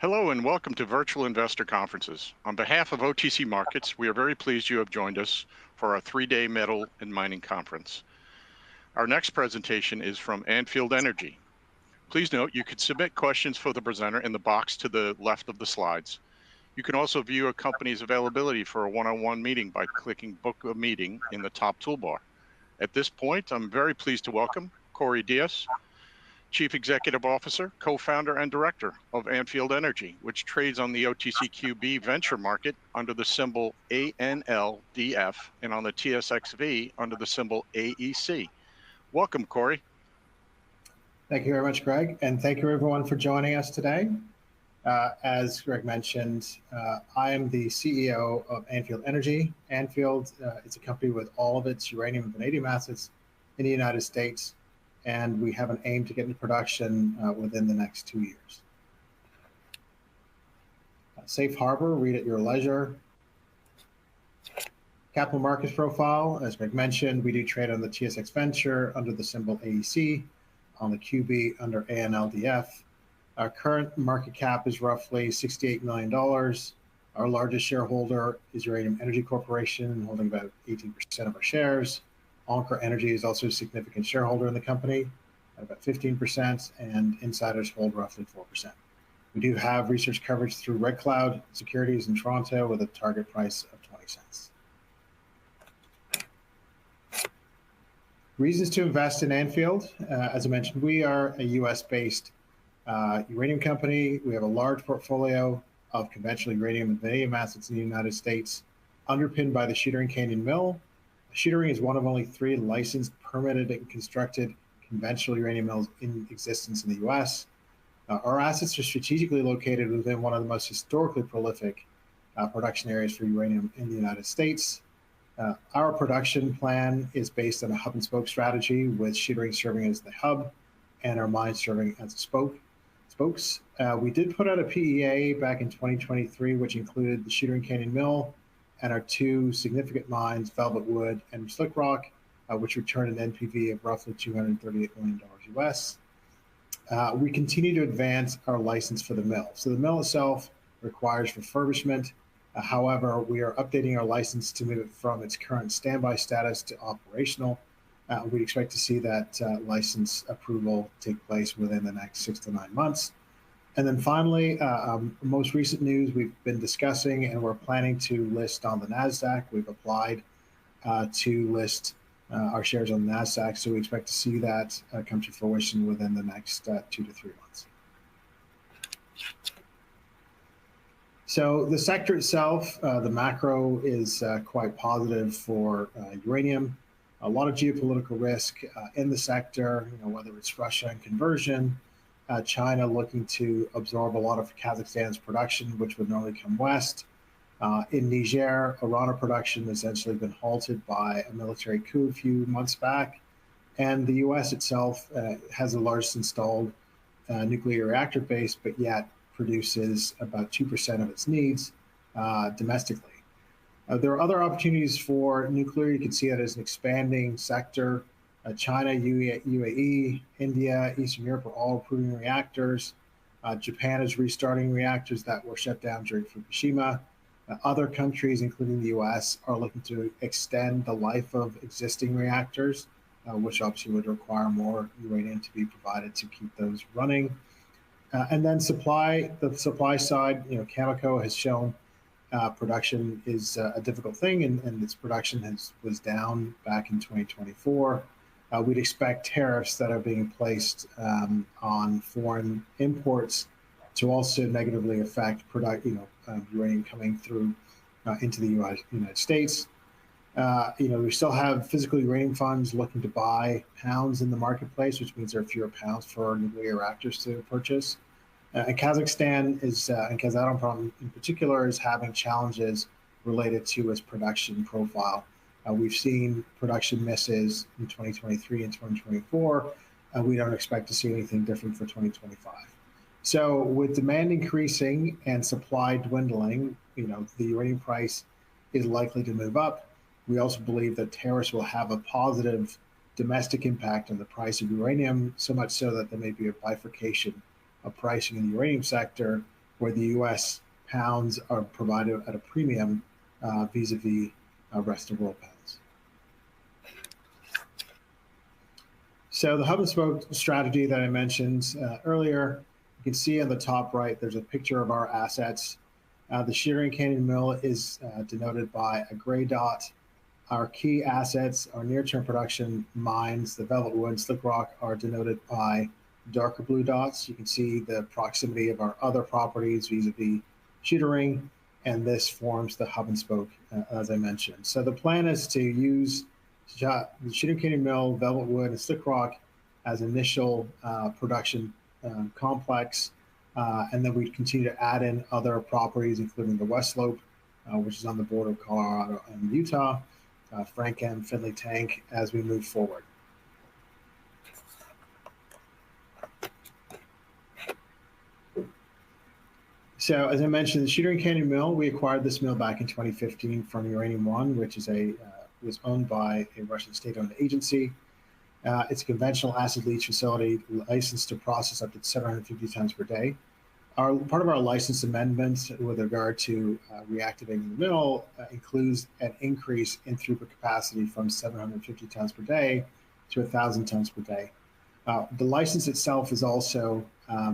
Hello and welcome to Virtual Investor Conferences. On behalf of OTC Markets, we are very pleased you have joined us for our three-day metal and mining conference. Our next presentation is from Anfield Energy. Please note you could submit questions for the presenter in the box to the left of the slides. You can also view a company's availability for a one-on-one meeting by clicking Book a Meeting in the top toolbar. At this point, I'm very pleased to welcome Corey Diaz, Chief Executive Officer, Co-founder, and Director of Anfield Energy, which trades on the OTCQB venture market under the symbol ANLDF and on the TSXV under the symbol AEC. Welcome, Corey. Thank you very much, Greg, and thank you everyone for joining us today. As Greg mentioned, I am the CEO of Anfield Energy. Anfield is a company with all of its uranium and vanadium assets in the United States, and we have an aim to get into production within the next 2 years. Safe harbor, read at your leisure. Capital markets profile, as Greg mentioned, we do trade on the TSX Venture under the symbol AEC, on the QB under ANLDF. Our current market cap is roughly $68 million. Our largest shareholder is Uranium Energy Corporation, holding about 18% of our shares. Encore Energy is also a significant shareholder in the company, at about 15%, and insiders hold roughly 4%. We do have research coverage through Red Cloud Securities in Toronto with a target price of 20 cents. Reasons to invest in Anfield. As I mentioned, we are a US-based uranium company. We have a large portfolio of conventional uranium and vanadium assets in the United States, underpinned by the Shootaring Canyon Mill. Shootaring is one of only 3 licensed, permitted, and constructed conventional uranium mills in existence in the US. Our assets are strategically located within one of the most historically prolific production areas for uranium in the United States. Our production plan is based on a hub and spoke strategy, with Shootaring serving as the hub and our mine serving as the spokes. We did put out a PEA back in 2023, which included the Shootaring Canyon Mill and our 2 significant mines, Velvet Wood and Slick Rock, which returned an NPV of roughly $238 million US. We continue to advance our license for the mill. So the mill itself requires refurbishment. However, we are updating our license to move it from its current standby status to operational. We expect to see that license approval take place within the next 6 to 9 months. And then finally, most recent news we've been discussing, and we're planning to list on the NASDAQ. We've applied to list our shares on the NASDAQ, so we expect to see that come to fruition within the next 2 to 3 months. So the sector itself, the macro is quite positive for uranium. A lot of geopolitical risk in the sector, whether it's Russia and conversion, China looking to absorb a lot of Kazakhstan's production, which would normally come west. In Niger, uranium production has essentially been halted by a military coup a few months back. And the US itself has the largest installed nuclear reactor base, but yet produces about 2% of its needs domestically. There are other opportunities for nuclear. You can see that as an expanding sector. China, UAE, India, Eastern Europe are all approving reactors. Japan is restarting reactors that were shut down during Fukushima. Other countries, including the US, are looking to extend the life of existing reactors, which obviously would require more uranium to be provided to keep those running. And then the supply side, Cameco has shown production is a difficult thing, and its production was down back in 2024. We'd expect tariffs that are being placed on foreign imports to also negatively affect uranium coming through into the United States. We still have physical uranium funds looking to buy pounds in the marketplace, which means there are fewer pounds for nuclear reactors to purchase. And Kazakhstan and Kazatomprom in particular is having challenges related to its production profile. We've seen production misses in 2023 and 2024. We don't expect to see anything different for 2025. So with demand increasing and supply dwindling, the uranium price is likely to move up. We also believe that tariffs will have a positive domestic impact on the price of uranium, so much so that there may be a bifurcation of pricing in the uranium sector, where the US pounds are provided at a premium vis-a-vis rest of world pounds. So the hub and spoke strategy that I mentioned earlier, you can see on the top right, there's a picture of our assets. The Shooting Canyon Mill is denoted by a gray dot. Our key assets, our near-term production mines, the Velvet Wood, Slick Rock, are denoted by darker blue dots. You can see the proximity of our other properties vis-a-vis Shooter Ring, and this forms the hub and spoke, as I mentioned. So the plan is to use the Shooting Canyon Mill, Velvet Wood, and Slick Rock as initial production complex, and then we continue to add in other properties, including the West Slope, which is on the border of Colorado and Utah, Frank M. Finley Tank, as we move forward. So as I mentioned, the Shooting Canyon Mill, we acquired this mill back in 2015 from Uranium One, which is was owned by a Russian state-owned agency. It's a conventional acid leach facility licensed to process up to 750 tons per day. Part of our license amendments with regard to reactivating the mill includes an increase in throughput capacity from 750 tons per day to 1,000 tons per day. The license itself is also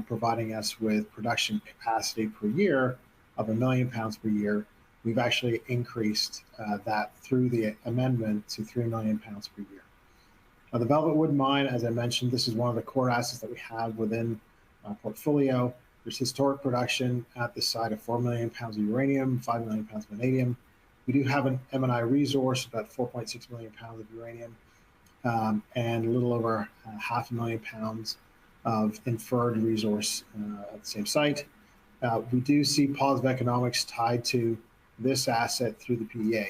providing us with production capacity per year of 1 million pounds per year. We've actually increased that through the amendment to 3 million pounds per year. The Velvet Wood mine, as I mentioned, this is one of the core assets that we have within our portfolio. There's historic production at the site of 4 million pounds of uranium, 5 million pounds of vanadium. We do have an M&I resource, about 4.6 million pounds of uranium, and a little over 500,000 pounds of inferred resource at the same site. We do see positive economics tied to this asset through the PEA.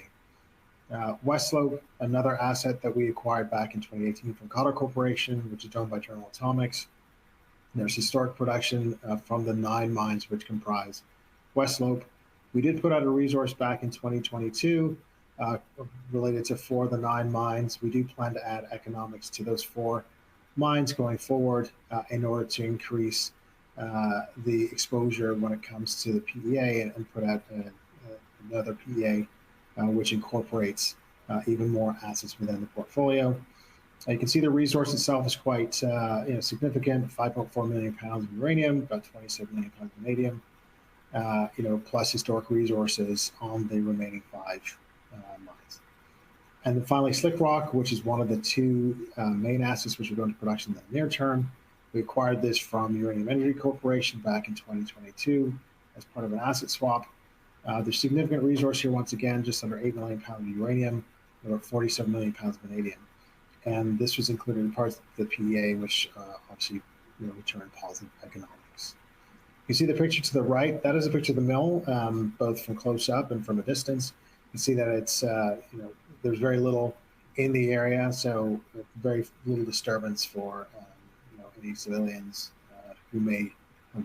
West Slope, another asset that we acquired back in 2018 from Cotter Corporation, which is owned by General Atomics. There's historic production from the 9 mines which comprise West Slope. We did put out a resource back in 2022 related to 4 of the 9 mines. We do plan to add economics to those 4 mines going forward in order to increase the exposure when it comes to the PEA and put out another PEA which incorporates even more assets within the portfolio. You can see the resource itself is quite significant: 5.4 million pounds of uranium, about 27 million pounds of vanadium, plus historic resources on the remaining 5 mines. And then finally, Slick Rock, which is one of the 2 main assets which are going to production in the near term. We acquired this from Uranium Energy Corporation back in 2022 as part of an asset swap. There's significant resource here, once again, just under 8 million pounds of uranium, about 47 million pounds of vanadium. And this was included in parts of the PEA, which obviously returned positive economics. You see the picture to the right, that is a picture of the mill, both from close up and from a distance. You can see that it's, there's very little in the area, so very little disturbance for any civilians who may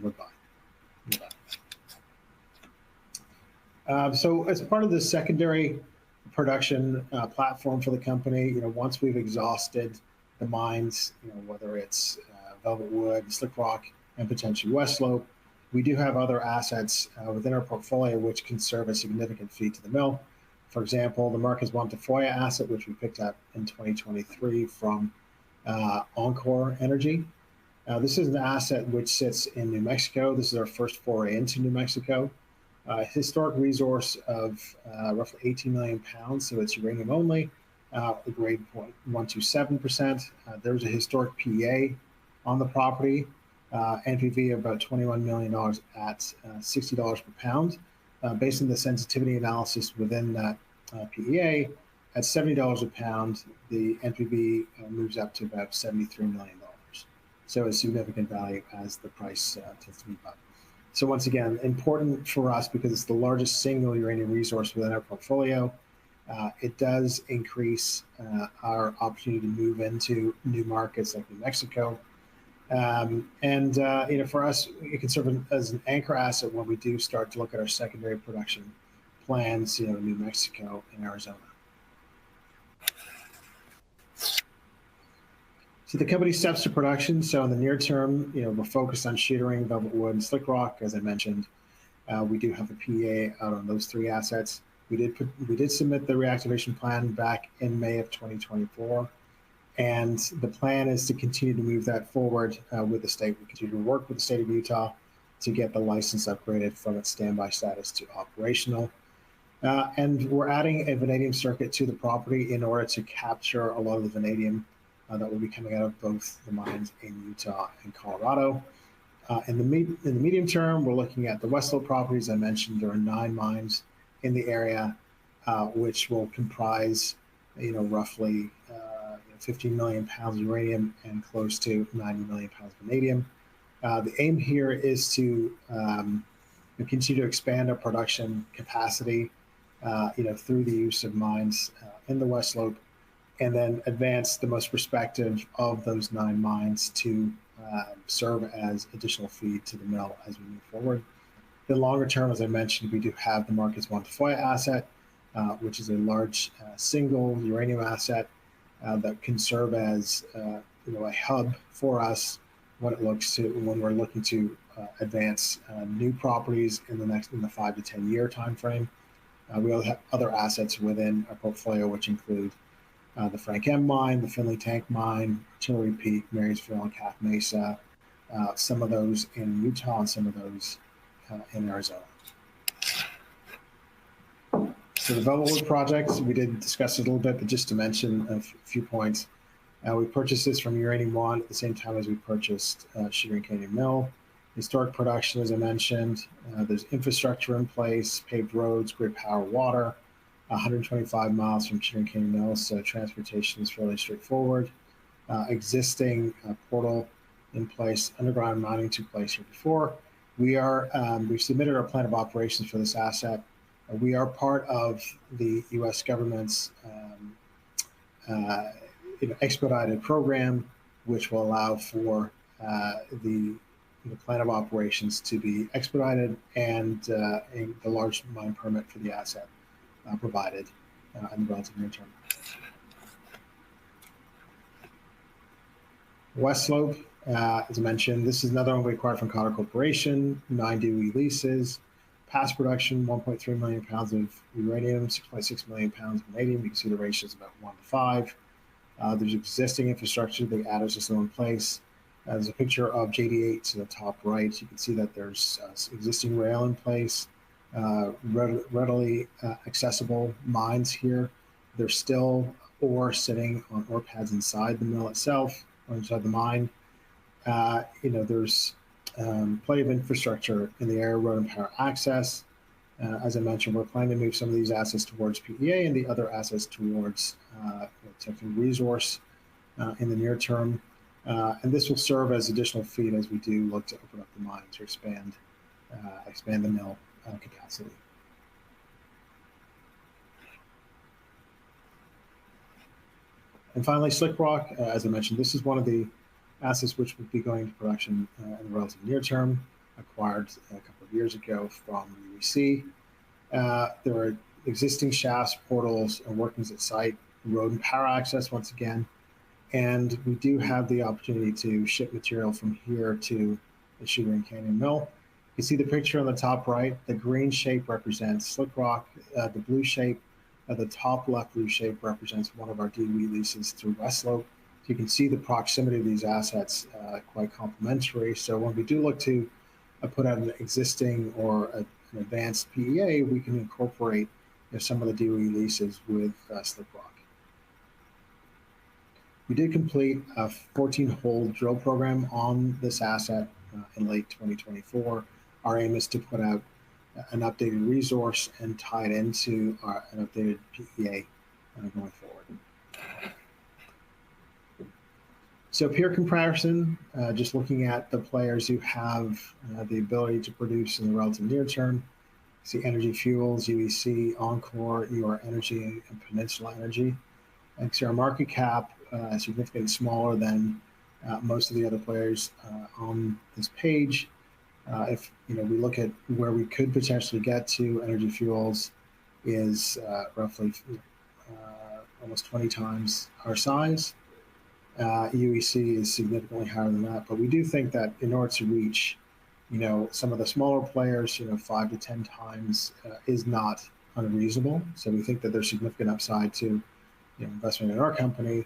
live by. So as part of the secondary production platform for the company, once we've exhausted the mines, whether it's Velvet Wood, Slick Rock, and potentially West Slope, we do have other assets within our portfolio which can serve a significant feed to the mill. For example, the Marcus Montefoya asset, which we picked up in 2023 from Encore Energy. This is an asset which sits in New Mexico. This is our first foray into New Mexico. Historic resource of roughly 18 million pounds, so it's uranium only, the grade 0.127%. There's a historic PEA on the property, NPV of about $21 million at $60 per pound. Based on the sensitivity analysis within that PEA, at $70 a pound, the NPV moves up to about $73 million. So a significant value as the price tends to move up. So once again, important for us because it's the largest single uranium resource within our portfolio. It does increase our opportunity to move into new markets like New Mexico. For us, it can serve as an anchor asset when we do start to look at our secondary production plans, in New Mexico and Arizona. So the company steps to production. So in the near term, we're focused on Shooter Ring, Velvet Wood, and Slick Rock, as I mentioned. We do have a PEA out on those 3 assets. We did submit the reactivation plan back in May of 2024, and the plan is to continue to move that forward with the state. We continue to work with the state of Utah to get the license upgraded from its standby status to operational. And we're adding a vanadium circuit to the property in order to capture a lot of the vanadium that will be coming out of both the mines in Utah and Colorado. In the medium term, we're looking at the West Slope properties. I mentioned there are 9 mines in the area, which will comprise, roughly 15 million pounds of uranium and close to 90 million pounds of vanadium. The aim here is to continue to expand our production capacity, through the use of mines in the West Slope, and then advance the most prospective of those 9 mines to serve as additional feed to the mill as we move forward. The longer term, as I mentioned, we do have the Marcus 1 Tafoya asset, which is a large single uranium asset that can serve as a hub for us when we're looking to advance new properties in the 5 to 10 year time frame. We also have other assets within our portfolio, which include the Frank M mine, the Finley Tank mine, Artillery Peak, Marysville, and Calf Mesa, some of those in Utah and some of those in Arizona. So the Velvetwood project, we did discuss it a little bit, but just to mention a few points. We purchased this from Uranium One at the same time as we purchased Sugar Canyon Mill. Historic production, as I mentioned, there's infrastructure in place, paved roads, grid power, water, 125 miles from Sugar Canyon Mill, so transportation is fairly straightforward. Existing portal in place, underground mining took place here before. We've submitted our plan of operations for this asset. We are part of the U.S. government's expedited program, which will allow for the plan of operations to be expedited and the large mine permit for the asset provided in the relative near term. West Slope, as I mentioned, this is another one we acquired from Cotter Corporation, 9 DOE leases, past production, 1.3 million pounds of uranium, 6.6 million pounds of vanadium. You can see the ratio is about 1 to 5. There's existing infrastructure. The adders are still in place. There's a picture of JD8 to the top right. You can see that there's existing rail in place, readily accessible mines here. There's still ore sitting on ore pads inside the mill itself, or inside the mine. There's plenty of infrastructure in the area, road and power access. As I mentioned, we're planning to move some of these assets towards PEA and the other assets towards technical resource in the near term. And this will serve as additional feed as we do look to open up the mine to expand the mill capacity. And finally, Slick Rock, as I mentioned, this is one of the assets which will be going to production in the relative near term, acquired a couple of years ago from UEC. There are existing shafts, portals, and workings at site, road and power access once again. And we do have the opportunity to ship material from here to the Sugar Canyon Mill. You see the picture on the top right. The green shape represents Slick Rock. The blue shape, the top left blue shape represents one of our DOE leases through West Slope. So you can see the proximity of these assets quite complementary. So when we do look to put out an existing or an advanced PEA, we can incorporate some of the DOE leases with Slick Rock. We did complete a 14-hole drill program on this asset in late 2024. Our aim is to put out an updated resource and tie it into an updated PEA going forward. So peer comparison, just looking at the players who have the ability to produce in the relative near term. See Energy Fuels, UEC, Encore, EOR Energy, and Peninsula Energy. And see our market cap significantly smaller than most of the other players on this page. If we look at where we could potentially get to, Energy Fuels is roughly almost 20 times our size. UEC is significantly higher than that, but we do think that in order to reach some of the smaller players, 5 to 10 times is not unreasonable. So we think that there's significant upside to investment in our company,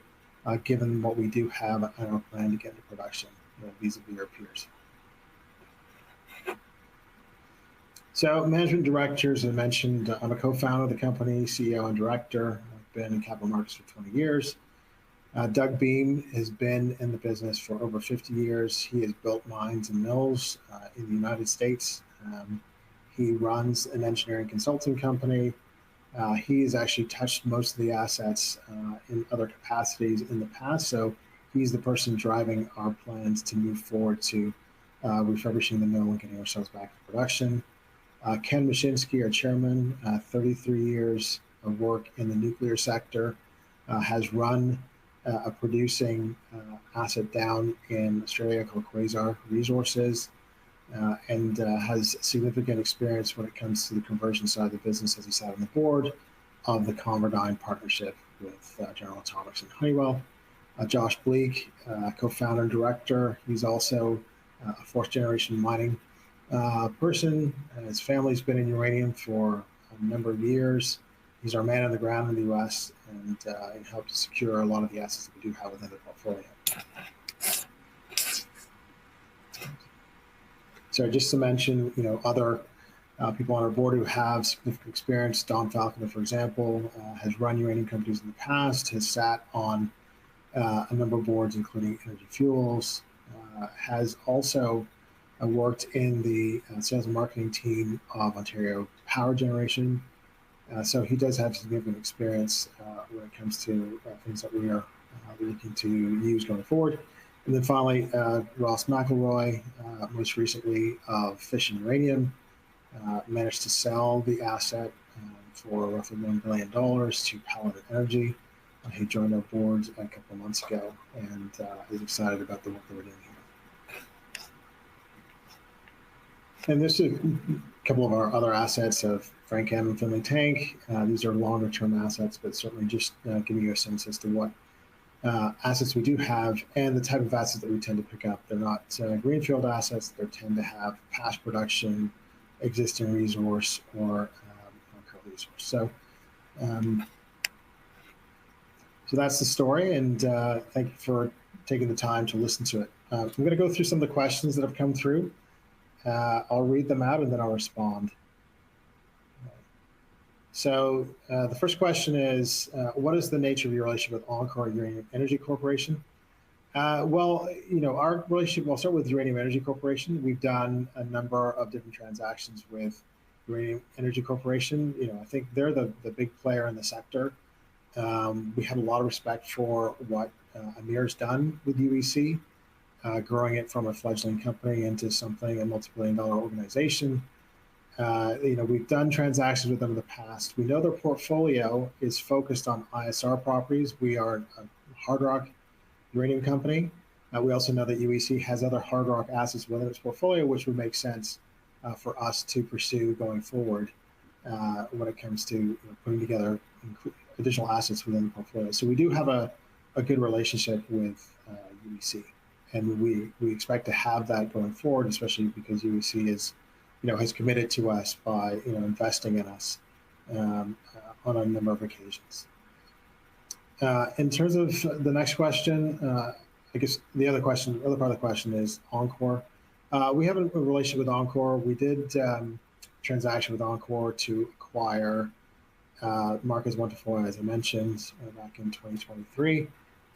given what we do have on our plan to get into production vis-a-vis our peers. So management directors, as I mentioned, I'm a co-founder of the company, CEO and director. I've been in capital markets for 20 years. Doug Beam has been in the business for over 50 years. He has built mines and mills in the United States. He runs an engineering consulting company. He has actually touched most of the assets in other capacities in the past. So he's the person driving our plans to move forward to refurbishing the mill and getting ourselves back to production. Ken Mashinsky, our chairman, 33 years of work in the nuclear sector, has run a producing asset down in Australia called Quasar Resources, and has significant experience when it comes to the conversion side of the business, as he sat on the board of the ConverDyn partnership with General Atomics and Honeywell. Josh Bleak, co-founder and director. He's also a fourth generation mining person. His family's been in uranium for a number of years. He's our man on the ground in the U.S. and helped secure a lot of the assets that we do have within the portfolio. So just to mention, other people on our board who have significant experience. Don Falconer, for example, has run uranium companies in the past, has sat on a number of boards, including Energy Fuels, has also worked in the sales and marketing team of Ontario Power Generation. So he does have significant experience when it comes to things that we are looking to use going forward. And then finally, Ross McElroy, most recently of Fission Uranium, managed to sell the asset for roughly $1 billion to Paladin Energy. He joined our board a couple of months ago and is excited about the work that we're doing here. And this is a couple of our other assets of Frank M and Finley Tank. These are longer term assets, but certainly just giving you a sense as to what assets we do have and the type of assets that we tend to pick up. They're not greenfield assets. They tend to have past production, existing resource, or current resource. So that's the story, and thank you for taking the time to listen to it. I'm going to go through some of the questions that have come through. I'll read them out and then I'll respond. So the first question is, what is the nature of your relationship with Encore Uranium Energy Corporation? Well, our relationship, I'll start with Uranium Energy Corporation. We've done a number of different transactions with Uranium Energy Corporation. I think they're the big player in the sector. We have a lot of respect for what Amir's done with UEC, growing it from a fledgling company into something, a multi-billion-dollar organization. We've done transactions with them in the past. We know their portfolio is focused on ISR properties. We are a hard rock uranium company. We also know that UEC has other hard rock assets within its portfolio, which would make sense for us to pursue going forward when it comes to putting together additional assets within the portfolio. So we do have a good relationship with UEC, and we expect to have that going forward, especially because UEC is has committed to us by investing in us on a number of occasions. In terms of the next question, I guess the other part of the question is Encore. We have a relationship with Encore. We did transaction with Encore to acquire Marcus 1-4, as I mentioned, back in 2023.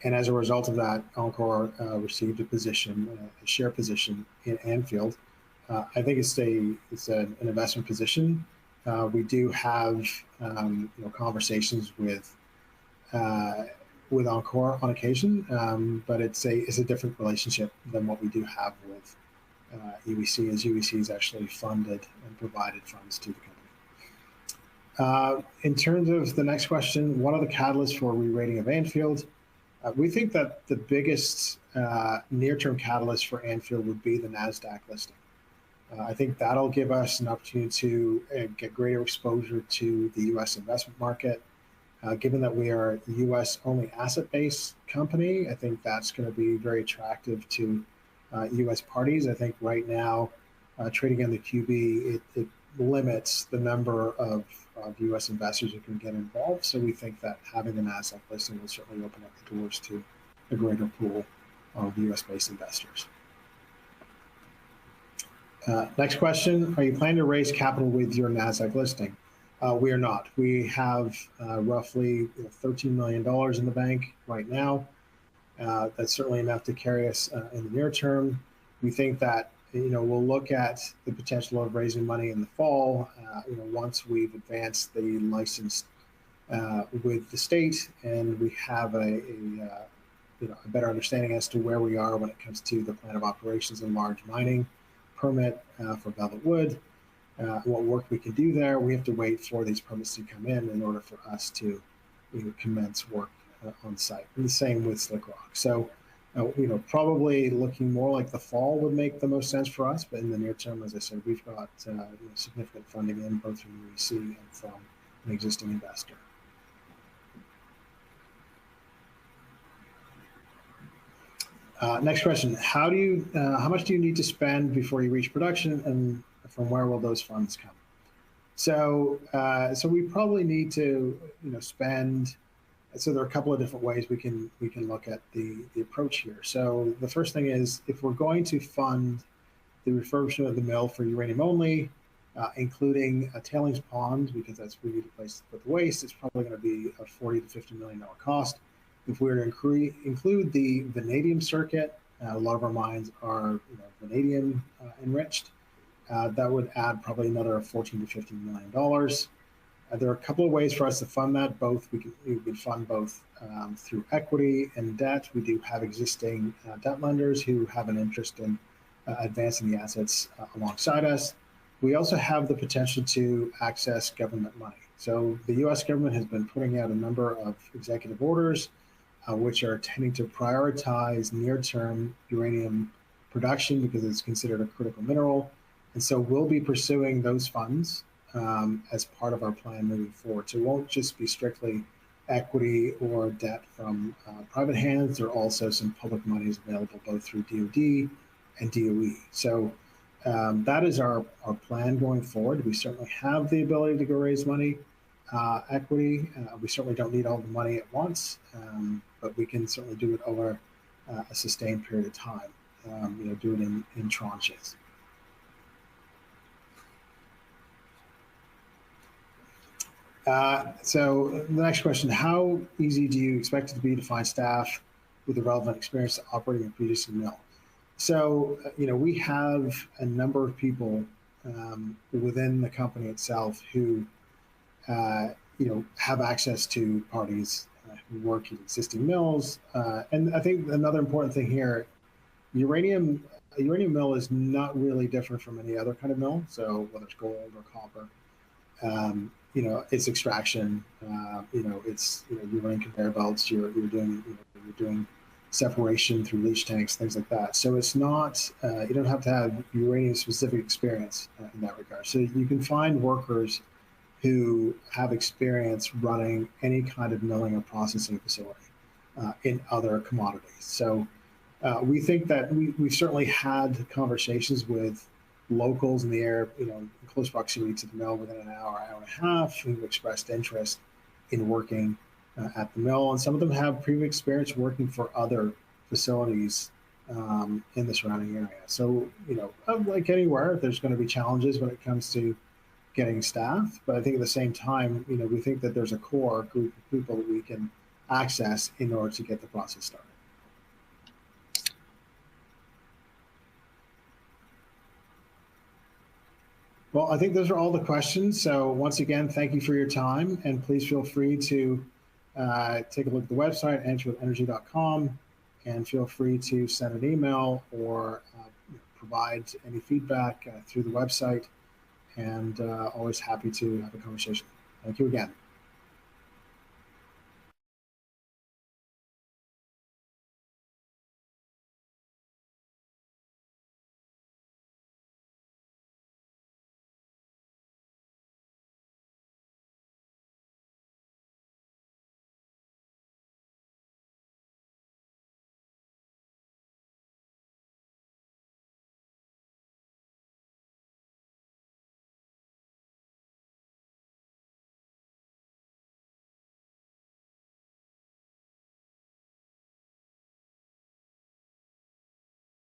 And as a result of that, Encore received a share position in Anfield. I think it's an investment position. We do have conversations with Encore on occasion, but it's a different relationship than what we do have with UEC, as UEC is actually funded and provided funds to the company. In terms of the next question, what are the catalysts for re-rating of Anfield? We think that the biggest near-term catalyst for Anfield would be the NASDAQ listing. I think that'll give us an opportunity to get greater exposure to the U.S. investment market. Given that we are a U.S.-only asset-based company, I think that's going to be very attractive to U.S. parties. I think right now trading on the QB, it limits the number of U.S. investors who can get involved. So we think that having the NASDAQ listing will certainly open up the doors to a greater pool of U.S.-based investors. Next question, are you planning to raise capital with your NASDAQ listing? We are not. We have roughly $13 million in the bank right now. That's certainly enough to carry us in the near term. We think that we'll look at the potential of raising money in the fall. Once we've advanced the license with the state and we have a better understanding as to where we are when it comes to the plan of operations and large mining permit for Velvet Wood, what work we can do there. We have to wait for these permits to come in order for us to commence work on site. And the same with Slick Rock. So, probably looking more like the fall would make the most sense for us. But in the near term, as I said, we've got significant funding in both from AEC and from an existing investor. Next question: how much do you need to spend before you reach production, and from where will those funds come? So we probably need to spend. So there are a couple of different ways we can look at the approach here. So the first thing is, if we're going to fund the refurbishment of the mill for uranium only, including a tailings pond, because that's where we need to place the waste, it's probably going to be a $40 to $50 million cost. If we were to include the vanadium circuit, a lot of our mines are vanadium enriched. That would add probably another $14 to $15 million. There are a couple of ways for us to fund that. We could fund both through equity and debt. We do have existing debt lenders who have an interest in advancing the assets alongside us. We also have the potential to access government money. So the U.S. government has been putting out a number of executive orders which are tending to prioritize near-term uranium production because it's considered a critical mineral. And so we'll be pursuing those funds as part of our plan moving forward. So it won't just be strictly equity or debt from private hands. There are also some public monies available both through DoD and DOE. So that is our plan going forward. We certainly have the ability to go raise money, equity. We certainly don't need all the money at once, but we can certainly do it over a sustained period of time, do it in tranches. So the next question, how easy do you expect it to be to find staff with the relevant experience to operating and producing mill? So, we have a number of people within the company itself who, have access to parties who work in existing mills. And I think another important thing here, a uranium mill is not really different from any other kind of mill. So whether it's gold or copper, it's extraction, it's, you're running conveyor belts, you're doing separation through leach tanks, things like that. So it's not, you don't have to have uranium specific experience in that regard. So you can find workers who have experience running any kind of milling or processing facility in other commodities. So we think that we've certainly had conversations with locals in the area, in close proximity to the mill within an hour and a half, who expressed interest in working at the mill. And some of them have previous experience working for other facilities in the surrounding area. So, like anywhere, there's going to be challenges when it comes to getting staff. But I think at the same time, we think that there's a core group of people that we can access in order to get the process started. Well, I think those are all the questions. So once again, thank you for your time, and please feel free to take a look at the website, anfieldenergy.com, and feel free to send an email or provide any feedback through the website, and always happy to have a conversation. Thank you again.